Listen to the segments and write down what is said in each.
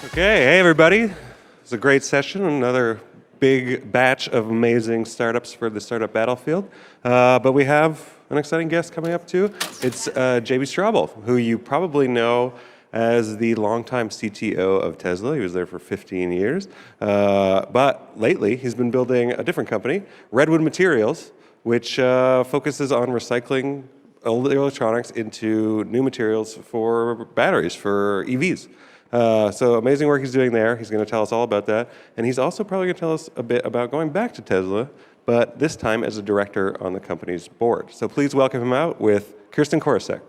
Okay, hey everybody. It's a great session, another big batch of amazing startups for the startup battlefield. But we have an exciting guest coming up too. It's JB Straubel, who you probably know as the longtime CTO of Tesla. He was there for 15 years. But lately, he's been building a different company, Redwood Materials, which focuses on recycling electronics into new materials for batteries, for EVs. So amazing work he's doing there. He's going to tell us all about that. And he's also probably going to tell us a bit about going back to Tesla, but this time as a director on the company's board. So please welcome him out with Kirsten Korosek.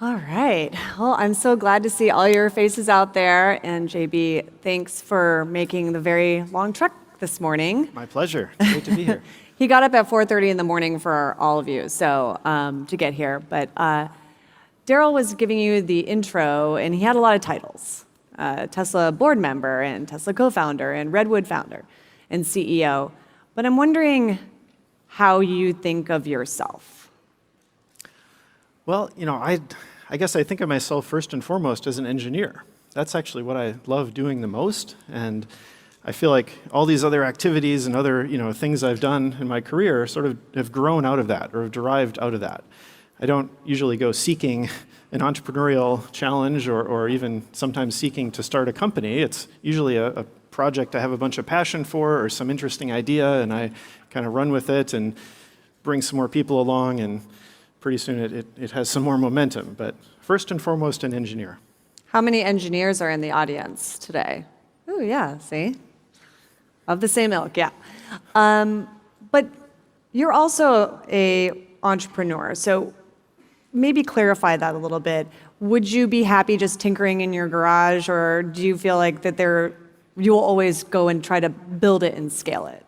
All right. Well, I'm so glad to see all your faces out there. And JB, thanks for making the very long trek this morning. My pleasure. Great to be here. He got up at 4:30 in the morning for all of you, so to get here. But Daryl was giving you the intro, and he had a lot of titles: Tesla board member, and Tesla co-founder, and Redwood founder, and CEO. But I'm wondering how you think of yourself. Well, I guess I think of myself first and foremost as an engineer. That's actually what I love doing the most, and I feel like all these other activities and other things I've done in my career sort of have grown out of that or have derived out of that. I don't usually go seeking an entrepreneurial challenge or even sometimes seeking to start a company. It's usually a project I have a bunch of passion for or some interesting idea, and I kind of run with it and bring some more people along, and pretty soon it has some more momentum. But first and foremost, an engineer. How many engineers are in the audience today? Oh, yeah, see? Of the same ilk, yeah. But you're also an entrepreneur, so maybe clarify that a little bit. Would you be happy just tinkering in your garage, or do you feel like that you'll always go and try to build it and scale it?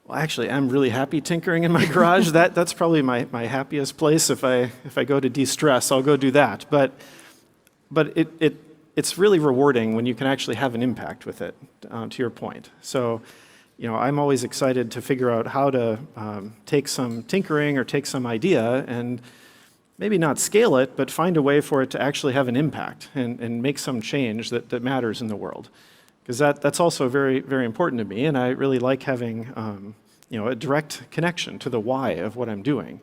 Well, actually, I'm really happy tinkering in my garage. That's probably my happiest place. If I go to de-stress, I'll go do that. But it's really rewarding when you can actually have an impact with it, to your point. So, I'm always excited to figure out how to take some tinkering or take some idea and maybe not scale it, but find a way for it to actually have an impact and make some change that matters in the world. Because that's also very, very important to me, and I really like having a direct connection to the why of what I'm doing.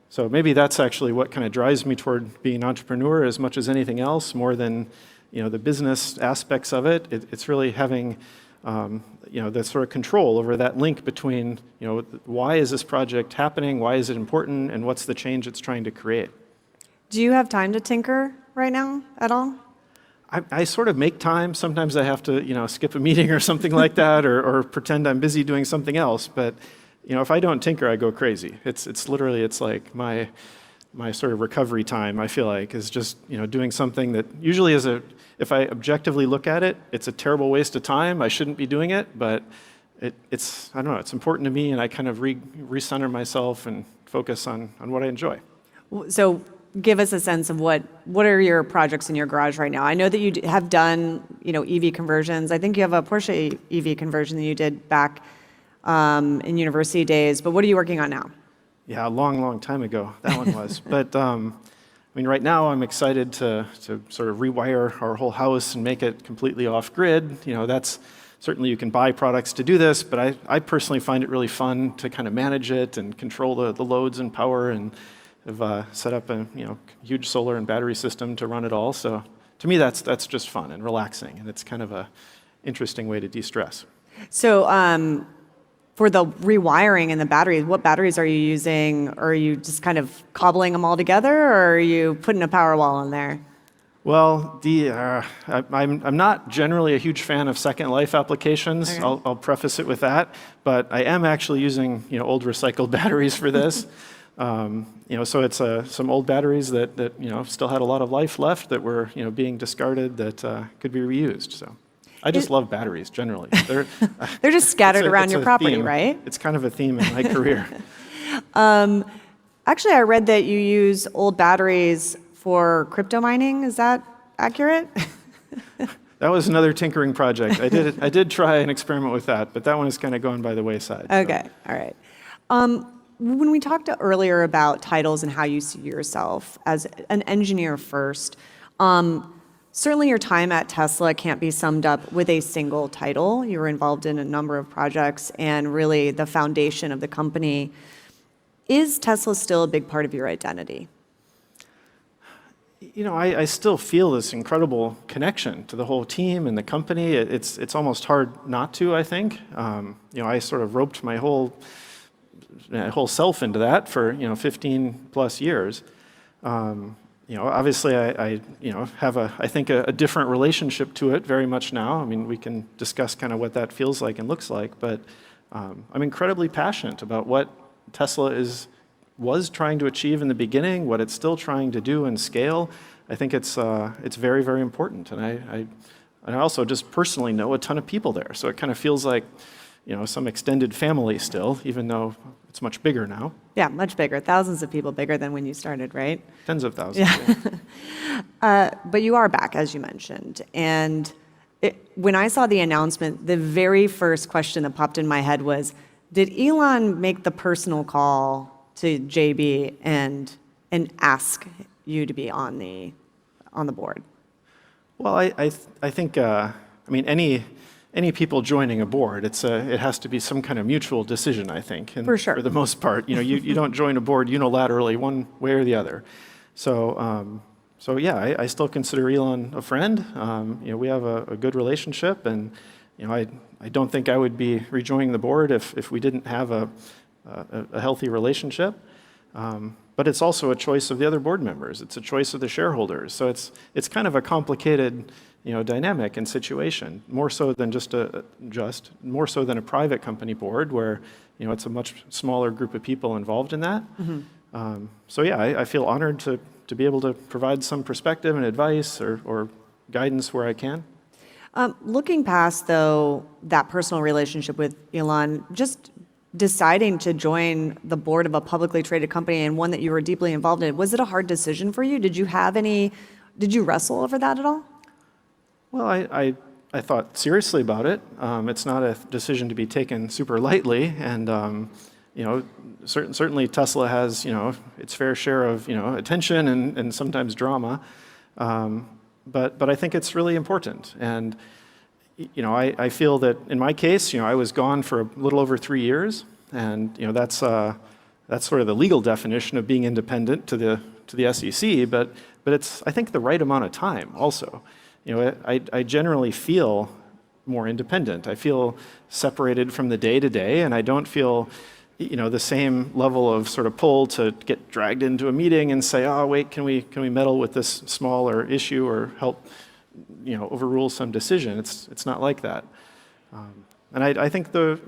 So maybe that's actually what kind of drives me toward being an entrepreneur as much as anything else, more than the business aspects of it. It's really having that sort of control over that link between why is this project happening, why is it important, and what's the change it's trying to create. Do you have time to tinker right now at all? I sort of make time. Sometimes I have to, skip a meeting or something like that, or pretend I'm busy doing something else. But, if I don't tinker, I go crazy. It's literally like my sort of recovery time. I feel like is just doing something that usually if I objectively look at it, it's a terrible waste of time. I shouldn't be doing it, but it's I don't know. It's important to me, and I kind of recenter myself and focus on what I enjoy. So, give us a sense of what are your projects in your garage right now. I know that you have done EV conversions. I think you have a Porsche EV conversion that you did back in university days. But what are you working on now? Yeah, a long time ago that one was. But right now I'm excited to sort of rewire our whole house and make it completely off grid. That's certainly you can buy products to do this, but I personally find it really fun to kind of manage it and control the loads and power, and have set up a huge solar and battery system to run it all. So to me, that's just fun and relaxing, and it's kind of a interesting way to de-stress. So for the rewiring and the batteries, what batteries are you using? Or are you just kind of cobbling them all together, or are you putting a Powerwall in there? Well, I'm not generally a huge fan of Second Life applications. Okay. I'll preface it with that, but I am actually using old recycled batteries for this. So it's some old batteries that still had a lot of life left that were being discarded that could be reused. So I just love batteries generally. They're just scattered around your property, theme. Right? It's kind of a theme in my career. Actually, I read that you use old batteries for crypto mining. Is that accurate? That was another tinkering project. I did try an experiment with that, but that one is kind of going by the wayside. So. Okay, all right. When we talked earlier about titles and how you see yourself as an engineer first, certainly your time at Tesla can't be summed up with a single title. You were involved in a number of projects and really the foundation of the company. Is Tesla still a big part of your identity? You know, I still feel this incredible connection to the whole team and the company. It's almost hard not to, I think. You know, I sort of roped my whole self into that for 15 plus years. You know, obviously I have I think a different relationship to it very much now. I mean, we can discuss kind of what that feels like and looks like, but I'm incredibly passionate about what Tesla was trying to achieve in the beginning, what it's still trying to do and scale. I think it's very, very important, and I also just personally know a ton of people there, so it kind of feels like some extended family still, even though it's much bigger now. Yeah, much bigger. Thousands of people bigger than when you started, right? Tens of thousands. Yeah. But you are back, as you mentioned. And when I saw the announcement, the very first question that popped in my head was, did Elon make the personal call to JB and ask you to be on the board? Well, I think, I mean, any people joining a board, it has to be some kind of mutual decision, I think. And for sure. For the most part, you don't join a board unilaterally one way or the other. So yeah, I still consider Elon a friend. We have a good relationship, and I don't think I would be rejoining the board if we didn't have a healthy relationship. But it's also a choice of the other board members. It's a choice of the shareholders. So it's kind of a complicated dynamic and situation, more so than more so than a private company board where it's a much smaller group of people involved in that. Mm-hmm. So yeah, I feel honored to be able to provide some perspective and advice or guidance where I can. Looking past, though, that personal relationship with Elon, just deciding to join the board of a publicly traded company and one that you were deeply involved in, was it a hard decision for you? Did you wrestle over that at all? Well, I thought seriously about it. It's not a decision to be taken super lightly, and certainly Tesla has its fair share of attention and sometimes drama, but I think it's really important. And I feel that in my case, I was gone for a little over 3 years, and that's sort of the legal definition of being independent to the SEC. But it's, I think, the right amount of time also. I generally feel more independent. I feel separated from the day-to-day, and I don't feel the same level of sort of pull to get dragged into a meeting and say, oh wait, can we meddle with this smaller issue or help overrule some decision. It's not like that. And I think the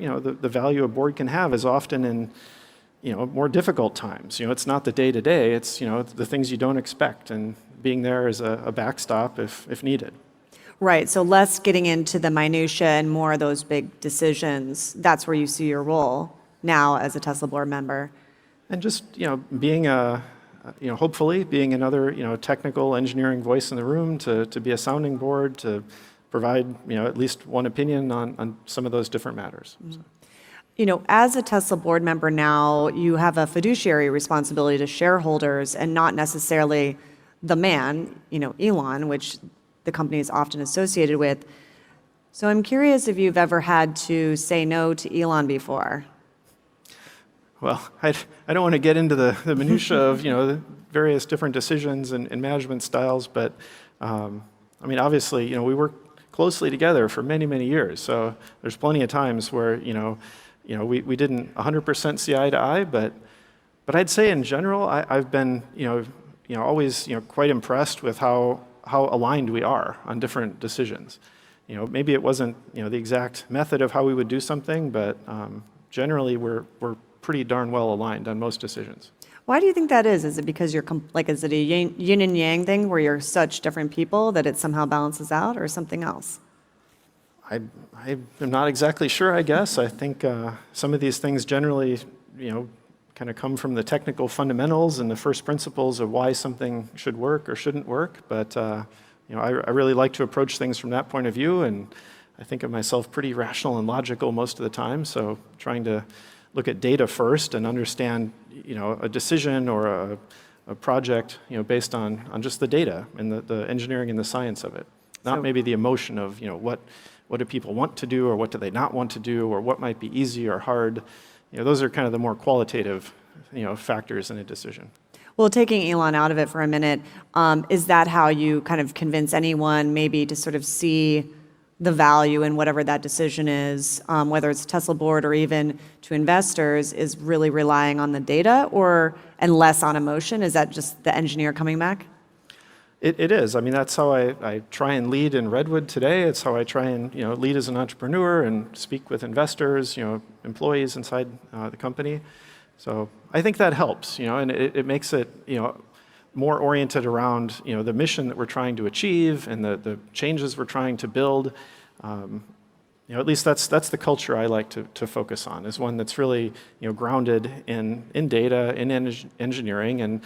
value a board can have is often in more difficult times. It's not the day-to-day, it's the things you don't expect, and being there as a backstop if needed. Right, so less getting into the minutia and more of those big decisions. That's where you see your role now as a Tesla board member. And just being hopefully being another technical engineering voice in the room to be a sounding board, to provide at least one opinion on some of those different matters. So. As a Tesla board member now, you have a fiduciary responsibility to shareholders and not necessarily the man, Elon, which the company is often associated with. So I'm curious if you've ever had to say no to Elon before. Well, I don't want to get into the minutia of the various different decisions and management styles, but I mean, obviously, we work closely together for many, many years. So there's plenty of times where we didn't 100% see eye to eye, but I'd say in general, I've been always quite impressed with how aligned we are on different decisions. Maybe it wasn't the exact method of how we would do something, but generally we're pretty darn well aligned on most decisions. Why do you think that is? Is it because is it a yin and yang thing where you're such different people that it somehow balances out, or something else? I am not exactly sure, I guess. I think some of these things generally, kind of come from the technical fundamentals and the first principles of why something should work or shouldn't work. But I really like to approach things from that point of view, and I think of myself pretty rational and logical most of the time. So trying to look at data first and understand, a decision or a project, based on just the data and the engineering and the science of it, not maybe the emotion of, what do people want to do or what do they not want to do or what might be easy or hard. Those are kind of the more qualitative, factors in a decision. Well, taking Elon out of it for a minute, is that how you kind of convince anyone maybe to sort of see the value in whatever that decision is, whether it's Tesla board or even to investors, is really relying on the data and less on emotion? Is that just the engineer coming back? It is. I mean, that's how I try and lead in Redwood today. It's how I try and lead as an entrepreneur and speak with investors, employees inside the company. So I think that helps, and it makes it more oriented around the mission that we're trying to achieve and the changes we're trying to build. At least that's the culture I like to focus on, is one that's really grounded in data, in engineering, and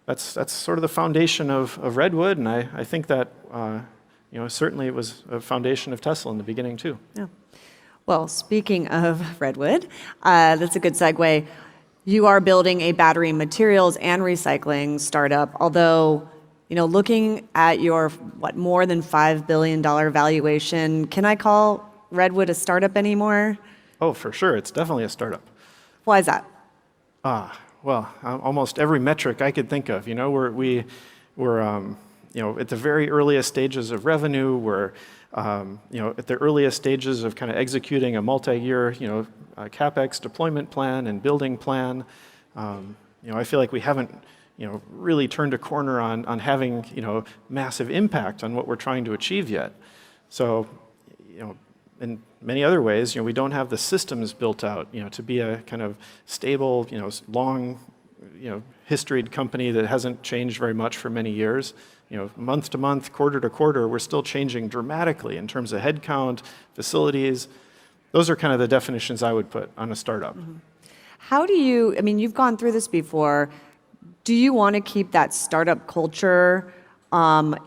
that's sort of the foundation of Redwood, and I think that certainly it was a foundation of Tesla in the beginning too. Yeah. Well, speaking of Redwood, that's a good segue. You are building a battery materials and recycling startup, although, looking at your, more than $5 billion valuation, can I call Redwood a startup anymore? Oh, for sure. It's definitely a startup. Why is that? Well, almost every metric I could think of. We're at the very earliest stages of revenue. We're at the earliest stages of kind of executing a multi-year, CapEx deployment plan and building plan. I feel like we haven't, really turned a corner on having, massive impact on what we're trying to achieve yet. So, in many other ways, we don't have the systems built out, to be a kind of stable, long, historied company that hasn't changed very much for many years. Month to month, quarter to quarter, we're still changing dramatically in terms of headcount, facilities. Those are kind of the definitions I would put on a startup. Mm-hmm. How do you, you've gone through this before. Do you want to keep that startup culture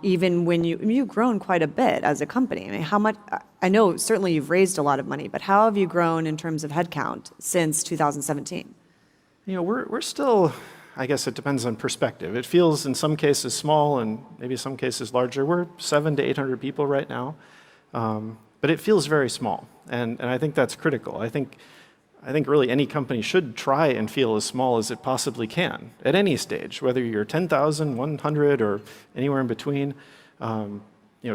even when you've grown quite a bit as a company? How much, I know certainly you've raised a lot of money, but how have you grown in terms of headcount since 2017? We're still, I guess it depends on perspective. It feels in some cases small and maybe some cases larger. We're 700 to 800 people right now, but it feels very small, and I think that's critical. I think really any company should try and feel as small as it possibly can at any stage, whether you're 10,000, 100, or anywhere in between.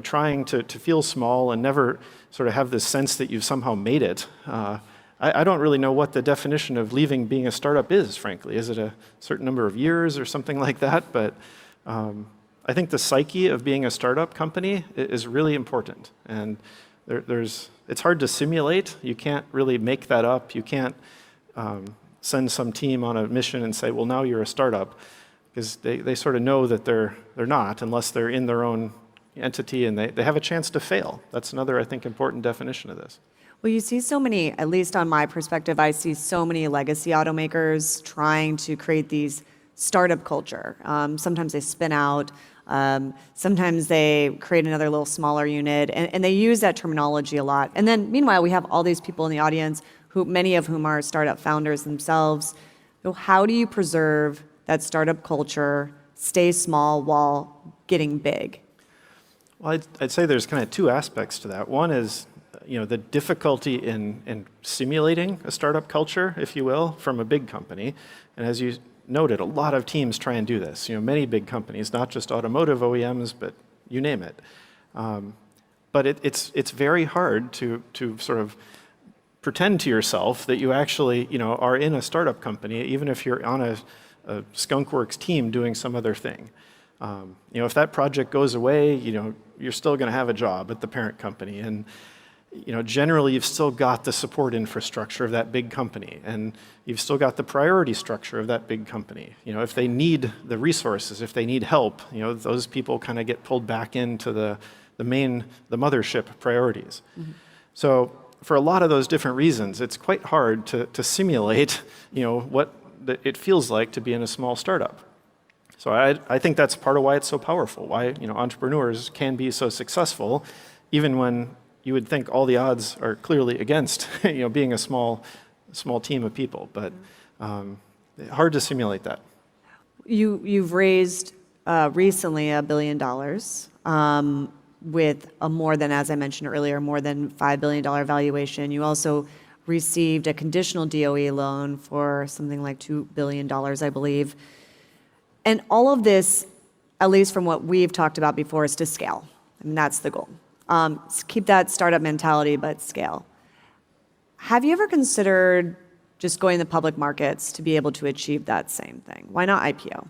Trying to feel small and never sort of have this sense that you've somehow made it. I don't really know what the definition of leaving being a startup is, frankly. Is it a certain number of years or something like that? But I think the psyche of being a startup company is really important. And it's hard to simulate. You can't really make that up. You can't send some team on a mission and say, well, now you're a startup, because they sort of know that they're not, unless they're in their own entity and they have a chance to fail. That's another, I think, important definition of this. Well, you see so many, at least on my perspective, I see so many legacy automakers trying to create these startup culture. Sometimes they spin out. Sometimes they create another little smaller unit, and they use that terminology a lot. And then meanwhile, we have all these people in the audience, many of whom are startup founders themselves. So how do you preserve that startup culture, stay small while getting big? Well, I'd say there's kind of two aspects to that. One is, the difficulty in simulating a startup culture, if you will, from a big company. And as you noted, a lot of teams try and do this. Many big companies, not just automotive OEMs, but you name it. But it's very hard to sort of pretend to yourself that you actually are in a startup company, even if you're on a skunkworks team doing some other thing. If that project goes away, you're still going to have a job at the parent company, and generally you've still got the support infrastructure of that big company, and you've still got the priority structure of that big company. If they need the resources, if they need help, those people kind of get pulled back into the mothership priorities. Mm-hmm. So for a lot of those different reasons, it's quite hard to simulate, what it feels like to be in a small startup. So I think that's part of why it's so powerful, why entrepreneurs can be so successful, even when you would think all the odds are clearly against being a small team of people. But hard to simulate that. You've raised recently $1 billion with a more than, as I mentioned earlier, more than $5 billion valuation. You also received a conditional DOE loan for something like $2 billion, I believe. And all of this, at least from what we've talked about before, is to scale. I mean, that's the goal. Keep that startup mentality, but scale. Have you ever considered just going to the public markets to be able to achieve that same thing? Why not IPO?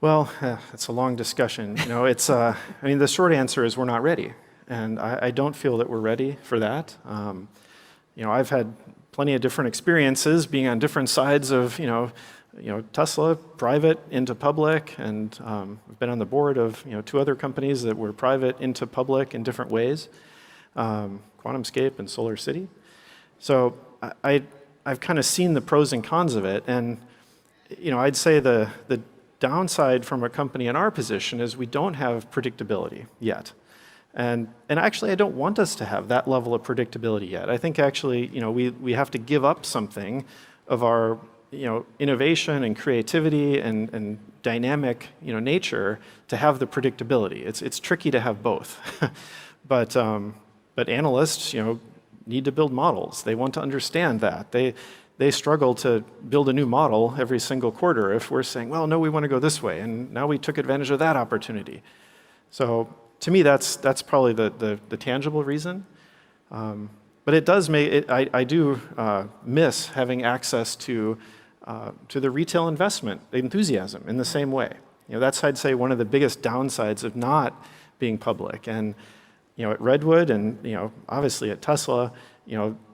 Well, it's a long discussion. I mean, the short answer is we're not ready. And I don't feel that we're ready for that. I've had plenty of different experiences being on different sides of, Tesla, private into public, and I've been on the board of, 2 other companies that were private into public in different ways, QuantumScape and Solar City. So I've kind of seen the pros and cons of it, and I'd say the downside from a company in our position is we don't have predictability yet. And actually, I don't want us to have that level of predictability yet. I think actually, we have to give up something of our, innovation and creativity and dynamic, nature to have the predictability. It's tricky to have both, but analysts, need to build models. They want to understand that. They struggle to build a new model every single quarter if we're saying, well, no, we want to go this way, and now we took advantage of that opportunity. So to me, that's probably the tangible reason. But it does make it. I do miss having access to the retail investment enthusiasm in the same way. That's, I'd say, one of the biggest downsides of not being public. And at Redwood and obviously at Tesla,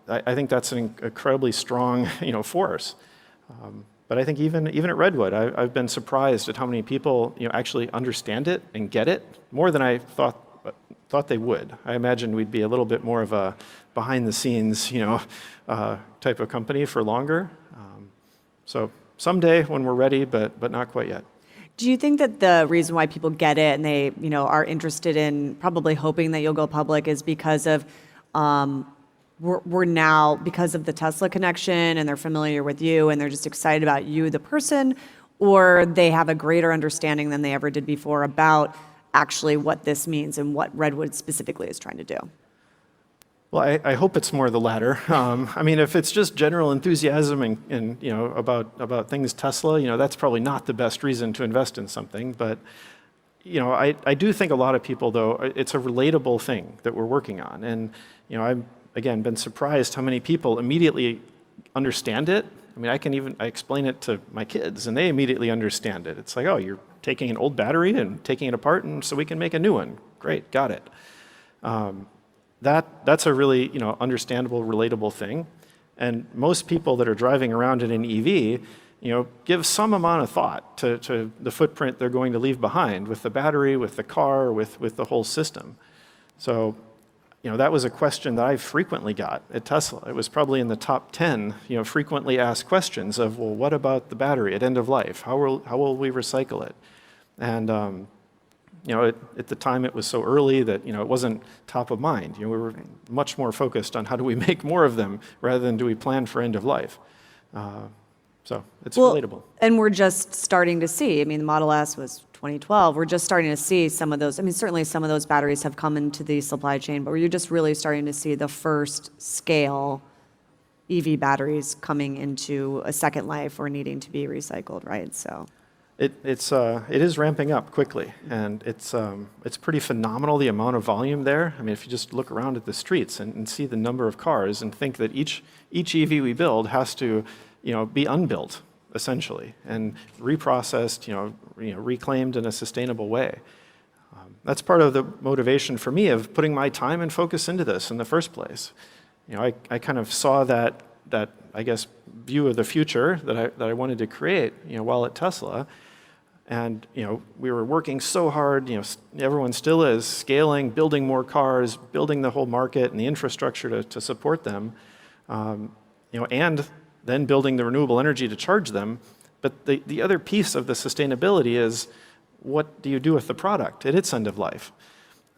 I think that's an incredibly strong force. But I think even at Redwood, I've been surprised at how many people actually understand it and get it more than I thought they would. I imagined we'd be a little bit more of a behind the scenes type of company for longer. So someday when we're ready, but not quite yet. Do you think that the reason why people get it and they are interested in probably hoping that you'll go public is because of we're now, because of the Tesla connection, and they're familiar with you and they're just excited about you, the person, or they have a greater understanding than they ever did before about actually what this means and what Redwood specifically is trying to do? Well, I hope it's more the latter. I mean, if it's just general enthusiasm and about things Tesla, that's probably not the best reason to invest in something. But I do think a lot of people, though, it's a relatable thing that we're working on, and I've again been surprised how many people immediately understand it. I mean, I explain it to my kids, and they immediately understand it. It's like, oh, you're taking an old battery and taking it apart, and so we can make a new one. Great, got it. That's a really understandable, relatable thing, and most people that are driving around in an EV, give some amount of thought to the footprint they're going to leave behind with the battery, with the car, with the whole system. So, that was a question that I frequently got at Tesla. It was probably in the top 10, frequently asked questions of, well, what about the battery at end of life? How will we recycle it? And at the time it was so early that it wasn't top of mind. We were much more focused on how do we make more of them rather than do we plan for end of life. So it's relatable. And we're just starting to see. I mean, the Model S was 2012. We're just starting to see some of those. I mean, certainly some of those batteries have come into the supply chain, but we're just really starting to see the first scale EV batteries coming into a second life or needing to be recycled, right? So. It is ramping up quickly, and it's pretty phenomenal, the amount of volume there. I mean, if you just look around at the streets and see the number of cars and think that each EV we build has to be unbuilt, essentially, and reprocessed, reclaimed in a sustainable way. That's part of the motivation for me of putting my time and focus into this in the first place. I kind of saw that I guess view of the future that I wanted to create, while at Tesla. And we were working so hard, everyone still is, scaling, building more cars, building the whole market and the infrastructure to support them, and then building the renewable energy to charge them. But the other piece of the sustainability is, what do you do with the product at its end of life?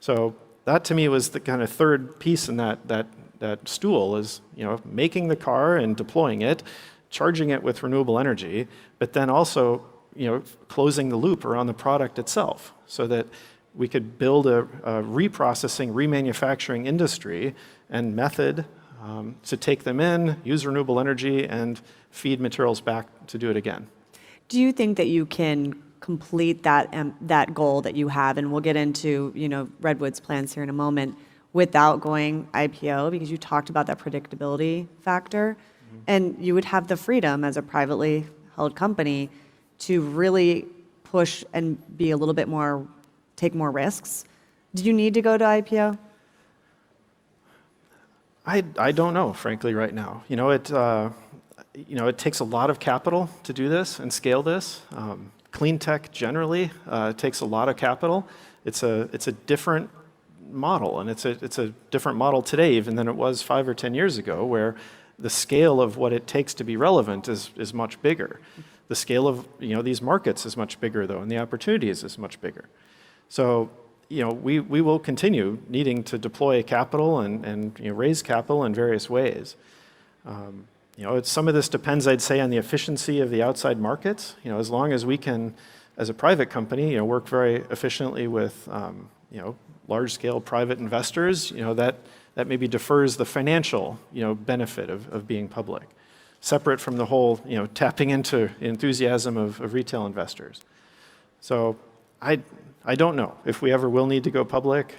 So that to me was the kind of third piece in that stool is, making the car and deploying it, charging it with renewable energy, but then also, closing the loop around the product itself so that we could build a reprocessing, remanufacturing industry and method to take them in, use renewable energy, and feed materials back to do it again. Do you think that you can complete that goal that you have, and we'll get into Redwood's plans here in a moment, without going IPO? Because you talked about that predictability factor, and you would have the freedom as a privately held company to really push and be a little bit more, take more risks. Do you need to go to IPO? I don't know, frankly, right now. It takes a lot of capital to do this and scale this. Clean tech generally takes a lot of capital. It's a different model, and it's a different model today even than it was 5 or 10 years ago, where the scale of what it takes to be relevant is much bigger. The scale of these markets is much bigger, though, and the opportunities is much bigger. So we will continue needing to deploy capital and raise capital in various ways. Some of this depends, I'd say, on the efficiency of the outside markets. As long as we can, as a private company, work very efficiently with large-scale private investors, that maybe defers the financial benefit of being public, separate from the whole tapping into enthusiasm of retail investors. So I don't know if we ever will need to go public.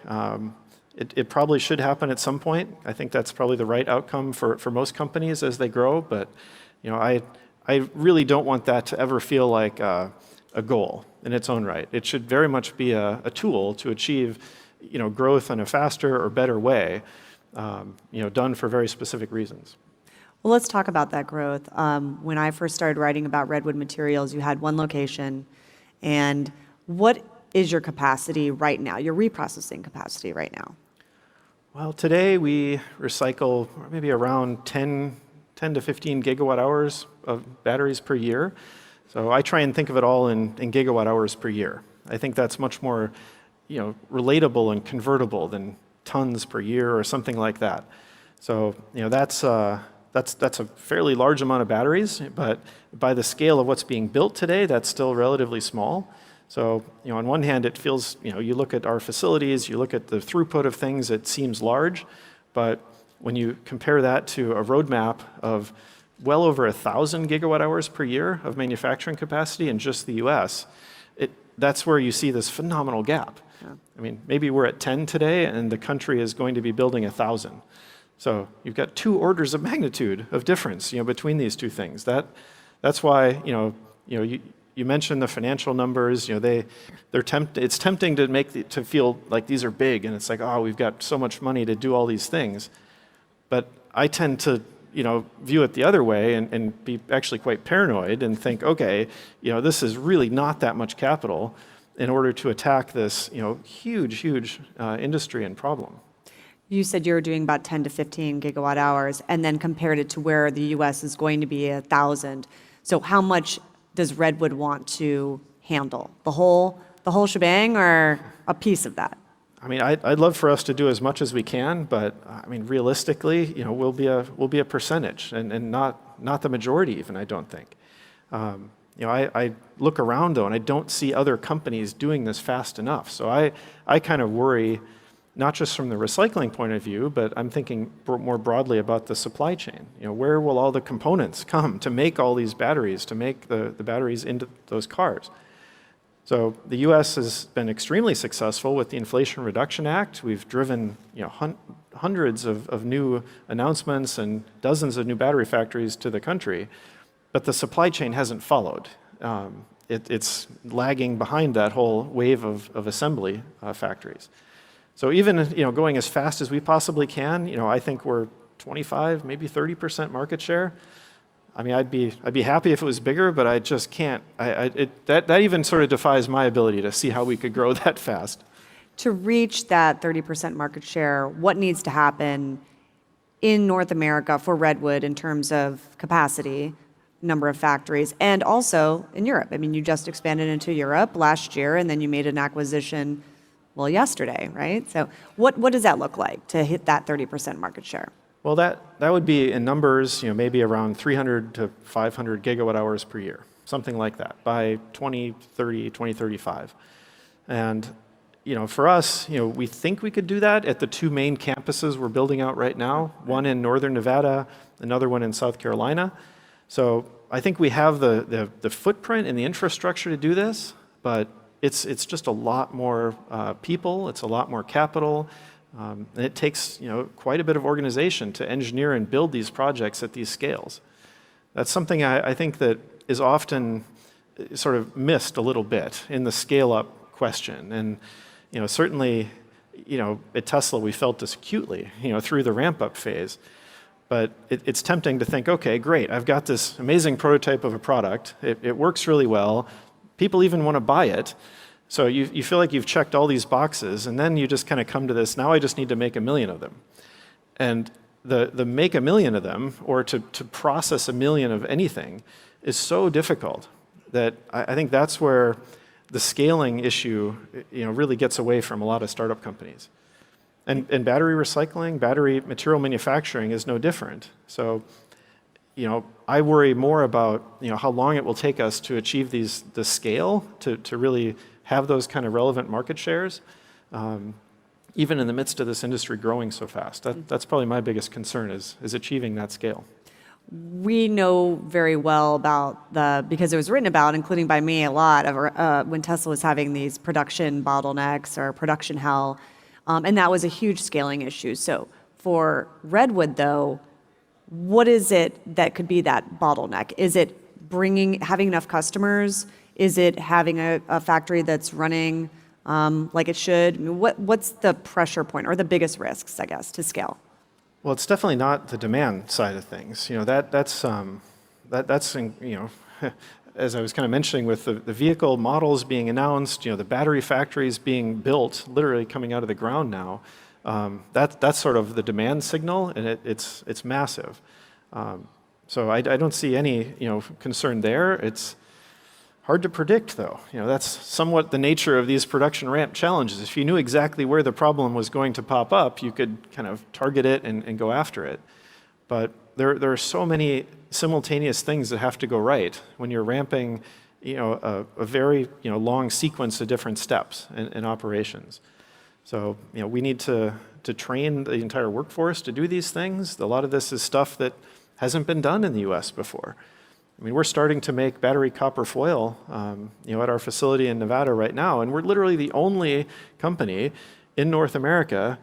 It probably should happen at some point. I think that's probably the right outcome for most companies as they grow. But I really don't want that to ever feel like a goal in its own right. It should very much be a tool to achieve growth in a faster or better way, done for very specific reasons. Well, let's talk about that growth. When I first started writing about Redwood Materials, you had one location. And what is your capacity right now, your reprocessing capacity right now? Well, today we recycle maybe around 10 to 15 gigawatt hours of batteries per year. So I try and think of it all in gigawatt hours per year. I think that's much more relatable and convertible than tons per year or something like that. So that's a fairly large amount of batteries, but by the scale of what's being built today, that's still relatively small. So, on one hand, it feels, you look at our facilities, you look at the throughput of things, it seems large. But when you compare that to a roadmap of well over 1,000 gigawatt hours per year of manufacturing capacity in just the US, that's where you see this phenomenal gap. Yeah. I mean, maybe we're at 10 today, and the country is going to be building 1,000. So you've got 2 orders of magnitude of difference, between these two things. That's why, you mentioned the financial numbers. It's tempting to feel like these are big, and it's like, oh, we've got so much money to do all these things. But I tend to, view it the other way and be actually quite paranoid and think, okay, this is really not that much capital in order to attack this, huge industry and problem. You said you were doing about 10 to 15 gigawatt hours, and then compared it to where the U.S. is going to be 1,000. So how much does Redwood want to handle? The whole shebang, or a piece of that? I mean, I'd love for us to do as much as we can, but I mean, realistically, we'll be a percentage, and not the majority even. I don't think. I look around though, and I don't see other companies doing this fast enough. So I kind of worry, not just from the recycling point of view, but I'm thinking more broadly about the supply chain. Where will all the components come to make all these batteries, to make the batteries into those cars? So the U.S. has been extremely successful with the Inflation Reduction Act. We've driven hundreds of new announcements and dozens of new battery factories to the country, but the supply chain hasn't followed. It's lagging behind that whole wave of assembly factories. So even going as fast as we possibly can, I think we're 25, maybe 30% market share. I mean, I'd be happy if it was bigger, but I just can't. That even sort of defies my ability to see how we could grow that fast. To reach that 30% market share, what needs to happen in North America for Redwood in terms of capacity number of factories, and also in Europe. I mean, you just expanded into Europe last year, and then you made an acquisition, well, yesterday, right? So what does that look like to hit that 30% market share? Well, that would be in numbers, maybe around 300 to 500 gigawatt hours per year, something like that, by 2030, 2035. And for us, we think we could do that at the two main campuses we're building out right now, one in northern Nevada, another one in South Carolina. So I think we have the footprint and the infrastructure to do this, but it's just a lot more people, it's a lot more capital, and it takes quite a bit of organization to engineer and build these projects at these scales. That's something I think that is often sort of missed a little bit in the scale-up question. And certainly, at Tesla we felt this acutely, through the ramp-up phase. But it's tempting to think, okay, great, I've got this amazing prototype of a product. It works really well. People even want to buy it. So you feel like you've checked all these boxes, and then you just kind of come to this, now I just need to make 1 million of them. And the make 1 million of them, or to process 1 million of anything, is so difficult that I think that's where the scaling issue really gets away from a lot of startup companies. And battery recycling, battery material manufacturing is no different. So, I worry more about how long it will take us to achieve the scale to really have those kind of relevant market shares, even in the midst of this industry growing so fast. That's probably my biggest concern is achieving that scale. We know very well about because it was written about, including by me a lot, of when Tesla was having these production bottlenecks or production hell. And that was a huge scaling issue. So for Redwood, though, what is it that could be that bottleneck? Is it having enough customers? Is it having a factory that's running like it should? I mean, what's the pressure point or the biggest risks, I guess, to scale? Well, it's definitely not the demand side of things. That's as I was kind of mentioning with the vehicle models being announced, the battery factories being built, literally coming out of the ground now, that's sort of the demand signal, and it's massive. So I don't see any concern there. It's hard to predict, though. That's somewhat the nature of these production ramp challenges. If you knew exactly where the problem was going to pop up, you could kind of target it and go after it. But there are so many simultaneous things that have to go right when you're ramping, a very long sequence of different steps in operations. So we need to train the entire workforce to do these things. A lot of this is stuff that hasn't been done in the U.S. before. I mean, we're starting to make battery copper foil, at our facility in Nevada right now, and we're literally the only company in North America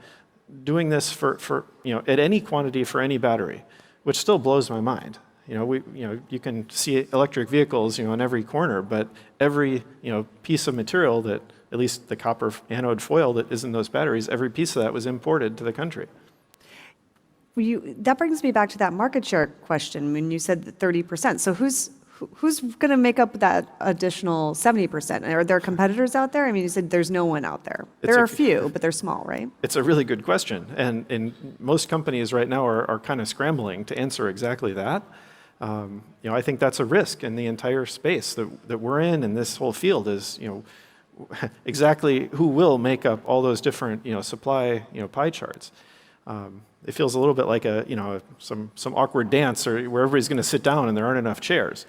doing this for at any quantity for any battery, which still blows my mind. You can see electric vehicles, on every corner, but every, piece of material that, at least the copper anode foil that is in those batteries, every piece of that was imported to the country. That brings me back to that market share question when you said 30%. So who's going to make up that additional 70%? Are there competitors out there? I mean, you said there's no one out there. There are a few, but they're small, right? It's a really good question. And most companies right now are kind of scrambling to answer exactly that. I think that's a risk in the entire space that we're in, and this whole field is, exactly who will make up all those different, supply, pie charts. It feels a little bit like some awkward dance or where everybody's going to sit down and there aren't enough chairs.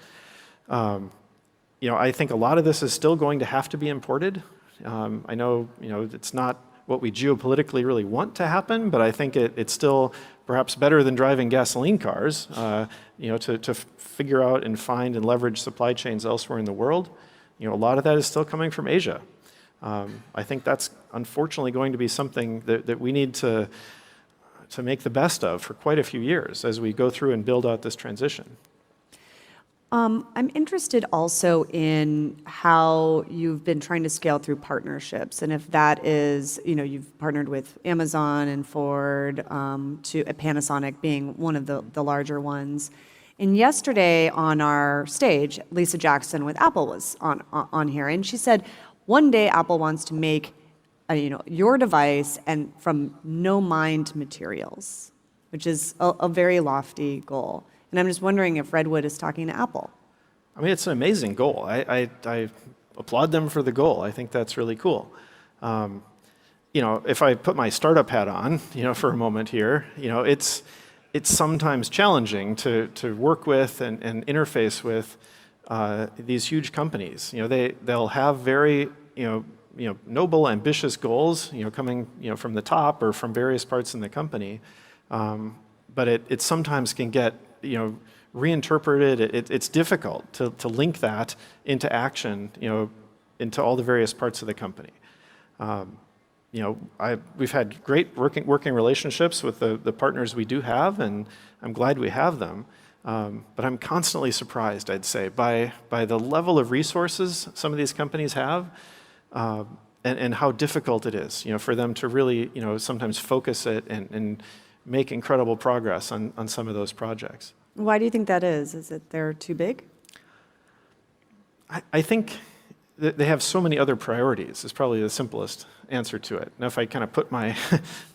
I think a lot of this is still going to have to be imported. I know, it's not what we geopolitically really want to happen, but I think it's still perhaps better than driving gasoline cars, to figure out and find and leverage supply chains elsewhere in the world. A lot of that is still coming from Asia. I think that's unfortunately going to be something that we need to make the best of for quite a few years as we go through and build out this transition. I'm interested also in how you've been trying to scale through partnerships, and if that is, you've partnered with Amazon and Ford, to Panasonic being one of the larger ones. And yesterday on our stage, Lisa Jackson with Apple was on here, and she said one day Apple wants to make your device and from no mined materials, which is a very lofty goal. And I'm just wondering if Redwood is talking to Apple. I mean, it's an amazing goal. I applaud them for the goal. I think that's really cool. If I put my startup hat on, for a moment here, it's sometimes challenging to work with and interface with these huge companies. They'll have very noble, ambitious goals, coming from the top or from various parts in the company, but it sometimes can get reinterpreted. It's difficult to link that into action, into all the various parts of the company. We've had great working relationships with the partners we do have, and I'm glad we have them. But I'm constantly surprised, I'd say, by the level of resources some of these companies have, and how difficult it is, for them to really, sometimes focus it and make incredible progress on some of those projects. Why do you think that is? Is it they're too big? I think that they have so many other priorities is probably the simplest answer to it. Now, if I kind of put my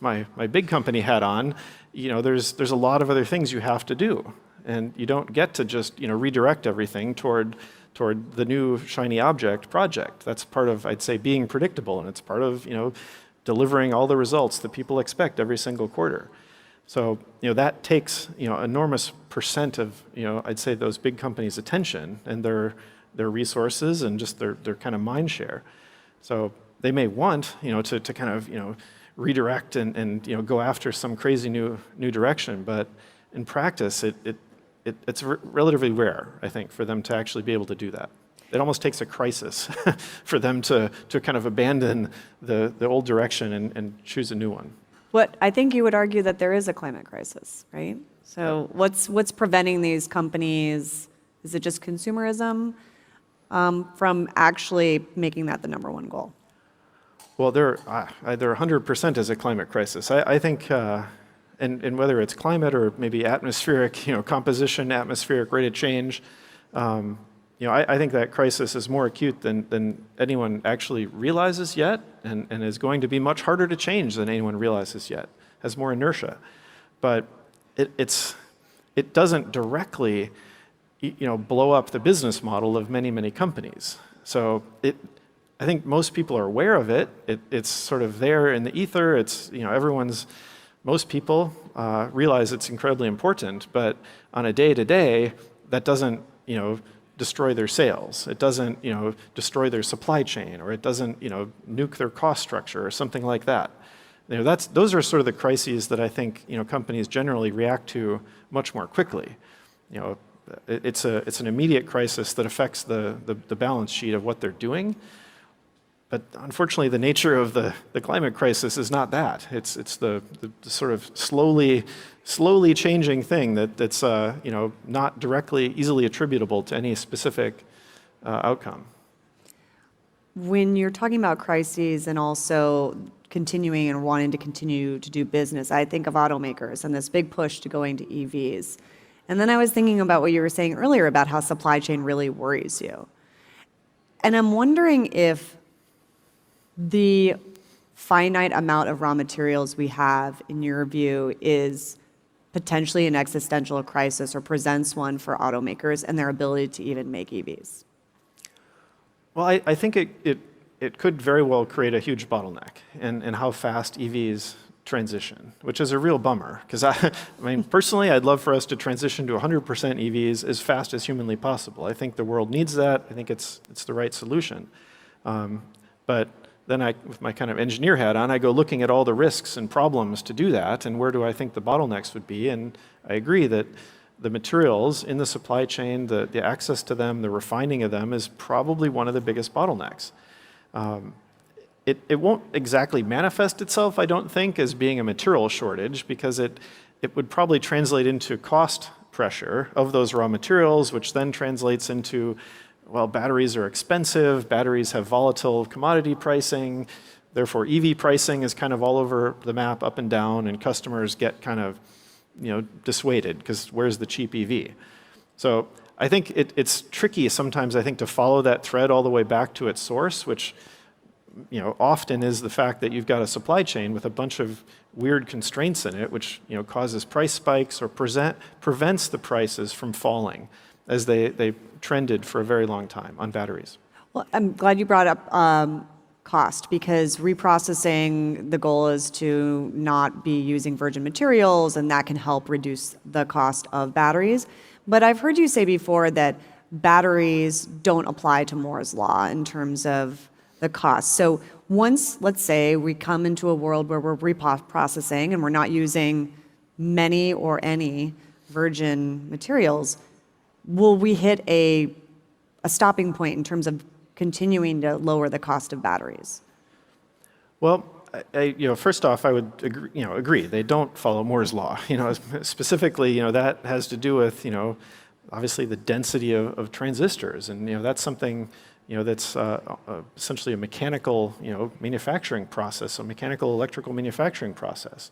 my big company hat on, there's a lot of other things you have to do, and you don't get to just redirect everything toward the new shiny object project. That's part of, I'd say, being predictable, and it's part of delivering all the results that people expect every single quarter. So that takes enormous percent of I'd say those big companies' attention and their resources and just their kind of mind share. So they may want to kind of redirect and go after some crazy new direction, but in practice it's relatively rare, I think, for them to actually be able to do that. It almost takes a crisis for them to kind of abandon the old direction and choose a new one. I think you would argue that there is a climate crisis, right? So what's preventing these companies? Is it just consumerism from actually making that the number one goal? Well, there 100% is a climate crisis. I think, and whether it's climate or maybe atmospheric, composition, atmospheric rate of change, I think that crisis is more acute than anyone actually realizes yet, and is going to be much harder to change than anyone realizes yet. Has more inertia, but it doesn't directly, blow up the business model of many companies. So I think most people are aware of it. It's sort of there in the ether. It's most people realize it's incredibly important, but on a day-to-day, that doesn't destroy their sales. It doesn't destroy their supply chain, or it doesn't nuke their cost structure or something like that. Those are sort of the crises that I think companies generally react to much more quickly. It's an immediate crisis that affects the balance sheet of what they're doing. But unfortunately, the nature of the climate crisis is not that. It's the sort of slowly changing thing that's not directly easily attributable to any specific outcome. When you're talking about crises and also continuing and wanting to continue to do business, I think of automakers and this big push to going to EVs. And then I was thinking about what you were saying earlier about how supply chain really worries you. And I'm wondering if the finite amount of raw materials we have, in your view, is potentially an existential crisis or presents one for automakers and their ability to even make EVs? Well, I think it could very well create a huge bottleneck in how fast EVs transition, which is a real bummer. Because personally, I'd love for us to transition to 100% EVs as fast as humanly possible. I think the world needs that. I think it's the right solution. But then with my kind of engineer hat on, I go looking at all the risks and problems to do that, and where do I think the bottlenecks would be. And I agree that the materials in the supply chain, the access to them, the refining of them is probably one of the biggest bottlenecks. It won't exactly manifest itself, I don't think, as being a material shortage, because it would probably translate into cost pressure of those raw materials, which then translates into, well, batteries are expensive, batteries have volatile commodity pricing, therefore EV pricing is kind of all over the map, up and down, and customers get kind of dissuaded, because where's the cheap EV? So I think it's tricky sometimes, I think, to follow that thread all the way back to its source, which often is the fact that you've got a supply chain with a bunch of weird constraints in it, which causes price spikes or prevents the prices from falling as they trended for a very long time on batteries. Well, I'm glad you brought up cost, because reprocessing, the goal is to not be using virgin materials, and that can help reduce the cost of batteries. But I've heard you say before that batteries don't apply to Moore's law in terms of the cost. So once, let's say, we come into a world where we're reprocessing and we're not using many or any virgin materials, will we hit a stopping point in terms of continuing to lower the cost of batteries? Well, first off, I would agree. They don't follow Moore's law. Specifically, that has to do with, obviously the density of transistors, and that's something, that's essentially a mechanical, manufacturing process, a mechanical electrical manufacturing process.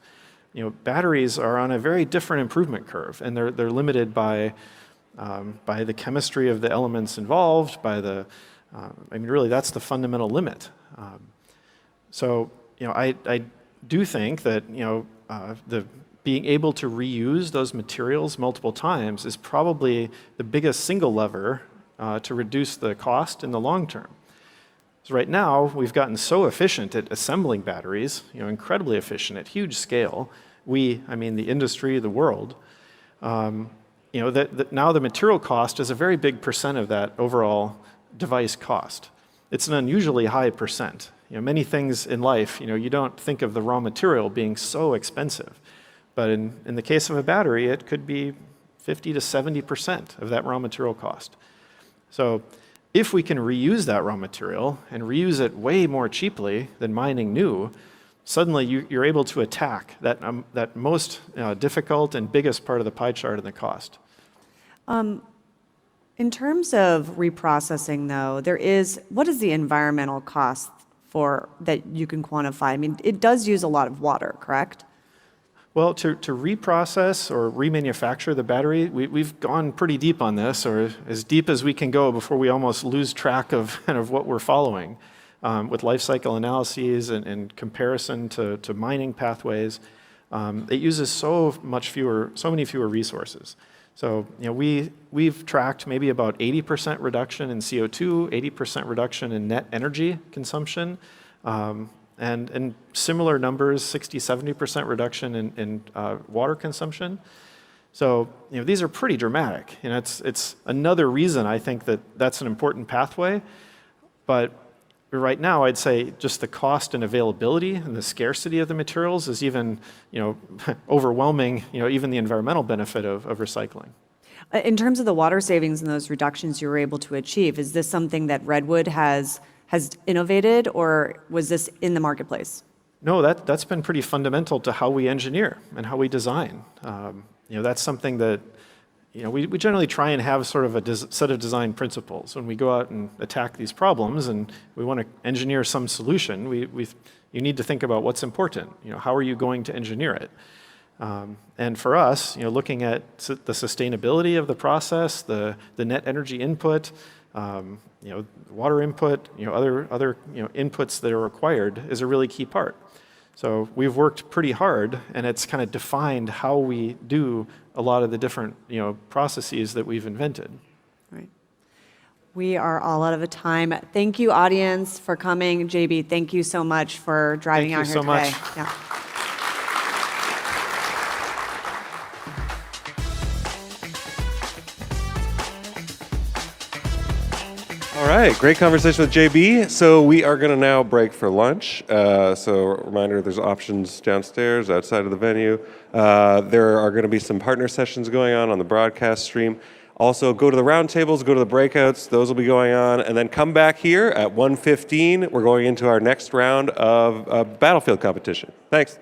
Batteries are on a very different improvement curve, and they're limited by the chemistry of the elements involved, by the really, that's the fundamental limit. So, I do think that, the being able to reuse those materials multiple times is probably the biggest single lever to reduce the cost in the long term. So right now, we've gotten so efficient at assembling batteries, incredibly efficient at huge scale. The industry, the world, that now the material cost is a very big percent of that overall device cost. It's an unusually high percent. Many things in life, you don't think of the raw material being so expensive. But in the case of a battery, it could be 50 to 70% of that raw material cost. So if we can reuse that raw material and reuse it way more cheaply than mining new, suddenly you're able to attack that most difficult and biggest part of the pie chart in the cost. In terms of reprocessing, though, what is the environmental cost for that you can quantify? It does use a lot of water, correct? Well, to reprocess or remanufacture the battery, we've gone pretty deep on this, or as deep as we can go before we almost lose track of kind of what we're following with life cycle analyses and comparison to mining pathways. It uses so many fewer resources. So we've tracked maybe about 80% reduction in CO2, 80% reduction in net energy consumption, and similar numbers, 60, 70% reduction in water consumption. So these are pretty dramatic, and it's another reason I think that's an important pathway. But right now, I'd say just the cost and availability and the scarcity of the materials is even overwhelming even the environmental benefit of recycling. In terms of the water savings and those reductions you were able to achieve, is this something that Redwood has innovated, or was this in the marketplace? No, that's been pretty fundamental to how we engineer and how we design. That's something that we generally try and have sort of a set of design principles when we go out and attack these problems, and we want to engineer some solution. You need to think about what's important. How are you going to engineer it? And for us, looking at the sustainability of the process, the net energy input, water input, other inputs that are required is a really key part. So we've worked pretty hard, and it's kind of defined how we do a lot of the different processes that we've invented. Right. We are all out of time. Thank you, audience, for coming. JB, thank you so much for driving out here today. Thank you so much. Yeah. All right, great conversation with JB. So we are going to now break for lunch. So reminder, there's options downstairs, outside of the venue. There are going to be some partner sessions going on the broadcast stream. Also, go to the roundtables, go to the breakouts. Those will be going on. And then come back here at 1:15. We're going into our next round of Battlefield competition. Thanks.